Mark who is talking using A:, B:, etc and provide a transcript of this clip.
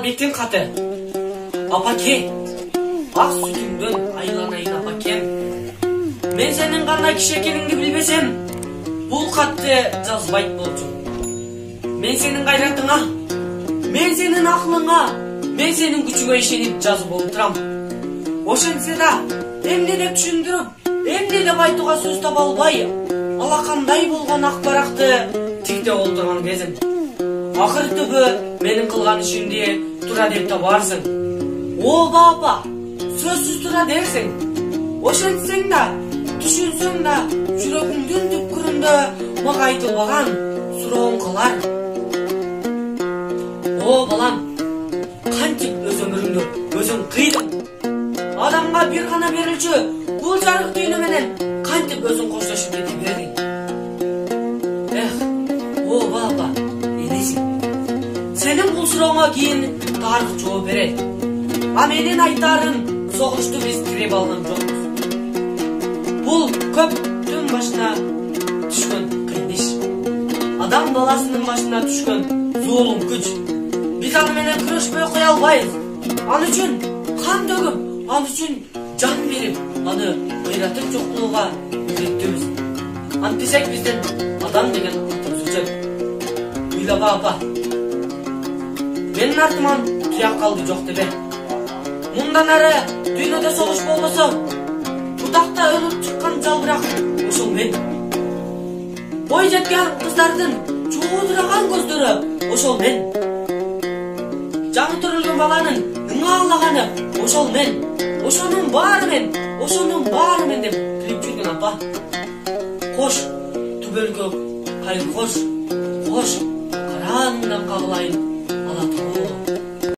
A: Мухаббеттин каты. Апаке, ак сүтүңдөн айланайын апакем. Мен сенин кандай киши экениңди билбесем, бул катты жазбайт болчумун. Мен сенин кайратыңа, мен сенин акылыңа, мен сенин күчүңө ишенип жазып отурам. Ошентсе да, эмне деп түшүндүрүп, эмне деп айтууга сөз таба албай, алакандай болгон ак баракты тиктеп отурган кезим. Акыры түбү менин кылган ишимди туура деп табарсың. Ооба апа, сөзсүз туура дерсиң. Ошентсең да, түшүнсөң да, жүрөгүңдүн түпкүрүндө мага айтылбаган сурооң калар. О балам, кантип өз өмүрүңдү өзүң кыйдың? Адамга бир гана берилчү бул жарык дүйнө менен кантип өзүң коштошуп кете бердиң? О баба, энеси, сенин бул сурооңа кийин тарых жооп берет. А менин айтарым, согушту биз кирип алган жокпуз. Бул көптүн башына түшкөн кыйын иш. Адам баласынын башына түшкөн зулум күч. Биз аны менен күрөшпөй кое албайбыз. Аны үчүн кан төгүп, аны үчүн жан берип, аны кыйратып жок кылууга үмүттүбүз. Антисек биздин адам деген атыбыз өчөт. Уйлаба апа, менин артыман тияк калды жок депе. Мындан ары дүйнөдө согуш болбосо, бутакта өлүп чыккан жалбырак ошол мен. Бой жеткен кыздардын чуудураган көздөрү ошол мен. Жаны төрөлгөн баланын ыңаалаганы ошол мен. Ошонун баары мен деп кирип жүргөн апа. Кош, түбөлгө кайыр кош, караңынан кагылайын ала тоо.